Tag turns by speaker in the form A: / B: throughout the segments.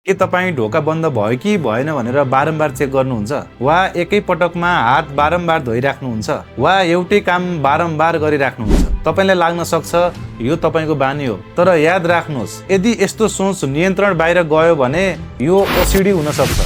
A: के तपाईँ ढोका बन्द भयो कि भएन भनेर बारम्बार चेक गर्नुहुन्छ वा एकै पटकमा हात बारम्बार धोइराख्नुहुन्छ वा एउटै काम बारम्बार गरिराख्नुहुन्छ। तपाईलाई लाग्न सक्छ यो तपाईको बानी हो, तर याद राख्नुहोस् यदि यस्तो सोच नियन्त्रण बाहिर गयो भने यो ओसिडी हुन सक्छ।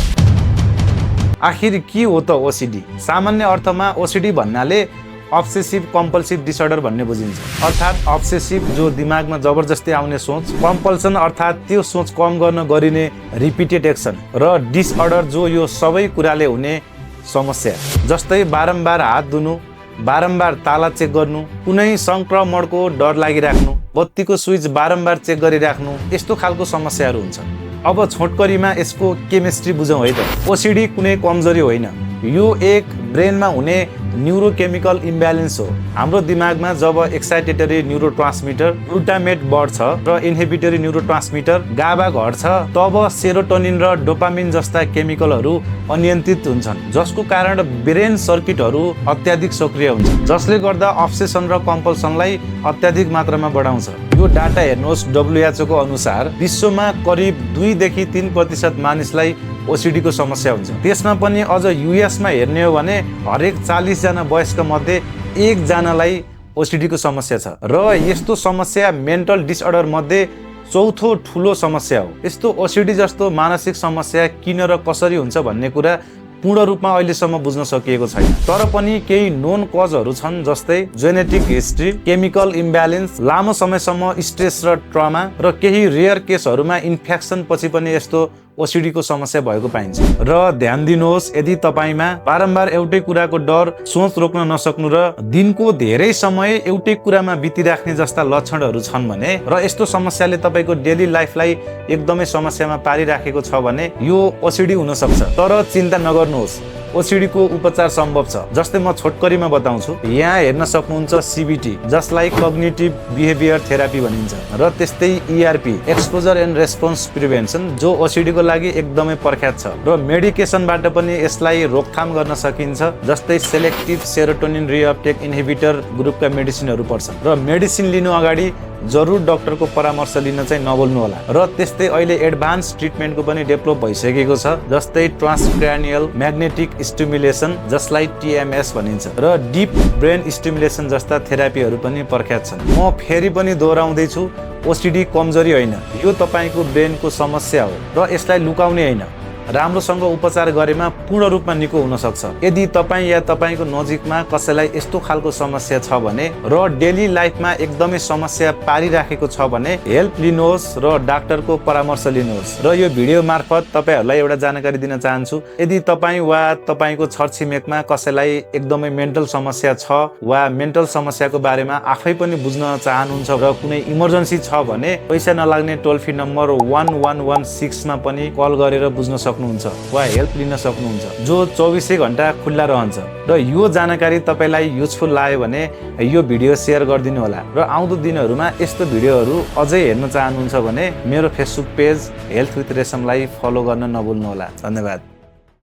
A: आखिर के हो त ओसिडी? सामान्य अर्थमा ओसिडी भन्नाले अब्सेसिभ कम्पल्सिभ डिसअर्डर भन्ने बुझिन्छ। अर्थात् अब्सेसिभ जो दिमागमा जबरजस्ती आउने सोच, कम्पल्सन अर्थात् त्यो सोच कम गर्न गरिने रिपिटेड एक्सन, र डिसअर्डर जो यो सबै कुराले हुने समस्या। जस्तै बारम्बार हात धुनु, बारम्बार ताला चेक गर्नु, कुनै संक्रमणको डर लागिराख्नु, बत्तीको स्विच बारम्बार चेक गरिराख्नु, यस्तो खालको समस्याहरू हुन्छ। अब छोटकरीमा यसको केमिस्ट्री बुझौँ है त। ओसिडी कुनै कमजोरी होइन, यो एक ब्रेनमा हुने न्युरोकेमिकल इम्ब्यालेन्स हो। हाम्रो दिमागमा जब एक्साइटेटरी न्युरोट्रान्समिटर ग्लुटामेट बढ्छ र इन्हिबिटरी न्युरोट्रान्समिटर गाबा घट्छ, तब सेरोटोनिन र डोपामिन जस्ता केमिकलहरू अनियन्त्रित हुन्छन्, जसको कारण ब्रेन सर्किटहरू अत्याधिक सक्रिय हुन्छ, जसले गर्दा अब्सेसन र कम्पल्सनलाई अत्याधिक मात्रामा बढाउँछ। यो डाटा हेर्नुहोस्, WHO को अनुसार विश्वमा करिब 2 देखि 3% मानिसलाई ओसिडी को समस्या हुन्छ। त्यसमा पनि अझ US मा हेर्ने हो भने हरेक 40 जना वयस्क मध्ये 1 जनालाई ओसिडी को समस्या छ, र यस्तो समस्या मेन्टल डिसअर्डर मध्ये चौथो ठुलो समस्या हो। यस्तो ओसिडी जस्तो मानसिक समस्या किन र कसरी हुन्छ भन्ने कुरा पूर्ण रूपमा अहिलेसम्म बुझ्न सकिएको छैन। तर पनि केही नोन कजहरू छन्, जस्तै जेनेटिक हिस्ट्री, केमिकल इम्ब्यालेन्स, लामो समयसम्म स्ट्रेस र ट्रमा, र केही रेयर केसहरूमा इन्फेक्सन पछि पनि यस्तो ओसिडी को समस्या भएको पाइन्छ। र ध्यान दिनुहोस्, यदि तपाईमा बारम्बार एउटै कुराको डर, सोच रोक्न नसक्नु र दिनको धेरै समय एउटै कुरामा बितिराख्ने जस्ता लक्षणहरू छन् भने, र यस्तो समस्याले तपाईको डेली लाइफलाई एकदमै समस्यामा पारिराखेको छ भने यो ओसिडी हुन सक्छ। तर चिन्ता नगर्नुहोस्, ओसिडी को उपचार सम्भव छ। जस्तै म छोटकरीमा बताउँछु। यहाँ हेर्न सक्नुहुन्छ CBT, जसलाई कग्निटिभ बिहेभियर थेरापी भनिन्छ, र त्यस्तै ERP, exposure and response prevention, जो ओसिडी को लागि एकदमै प्रख्यात छ, र मेडिकेसनबाट पनि यसलाई रोकथाम गर्न सकिन्छ। जस्तै सेलेक्टिभ सेरोटोनिन रिअपटेक इन्हिबिटर ग्रुपका मेडिसिनहरू पर्छन्, र मेडिसिन लिनु अगाडि जरुर डाक्टरको परामर्श लिन चाहिँ नभुल्नु होला। र त्यस्तै अहिले एडभान्स ट्रिटमेन्टको पनि डेभलप भइसकेको छ, जस्तै ट्रान्सक्रानियल म्याग्नेटिक स्टिमुलेसन, जसलाई TMS भनिन्छ, र डिप ब्रेन स्टिमुलेसन जस्ता थेरापीहरू पनि प्रख्यात छन्। म फेरि पनि दोहोऱ्याउँदै छु, ओसिडी कमजोरी होइन, यो तपाईको ब्रेनको समस्या हो, र यसलाई लुकाउने होइन। राम्रोसँग उपचार गरेमा पूर्ण रूपमा निको हुन सक्छ। यदि तपाईँ या तपाईको नजिकमा कसैलाई यस्तो खालको समस्या छ भने, र डेली लाइफमा एकदमै समस्या पारिराखेको छ भने, हेल्प लिनुहोस् र डाक्टरको परामर्श लिनुहोस्। र यो भिडियो मार्फत तपाईहरुलाई एउटा जानकारी दिन चाहन्छु। यदि तपाईँ वा तपाईको छरछिमेकमा कसैलाई एकदमै मेन्टल समस्या छ, वा मेन्टल समस्याको बारेमा आफै पनि बुझ्न चाहनुहुन्छ, र कुनै इमर्जेन्सी छ भने पैसा नलाग्ने टोल फ्री नम्बर 1116 मा पनि कल गरेर बुझ्न सक्नुहुन्छ वा हेल्प लिन सक्नुहुन्छ, जो 24 घण्टा खुल्ला रहन्छ। र यो जानकारी तपाईलाई युजफुल लाग्यो भने यो भिडियो शेयर गरिदिनु होला, र आउँदो दिनहरुमा यस्तो भिडियोहरु अझै हेर्न चाहनुहुन्छ भने मेरो फेसबुक पेज हेल्थ विथ रेशमलाई फलो गर्न नभुल्नु होला। धन्यवाद।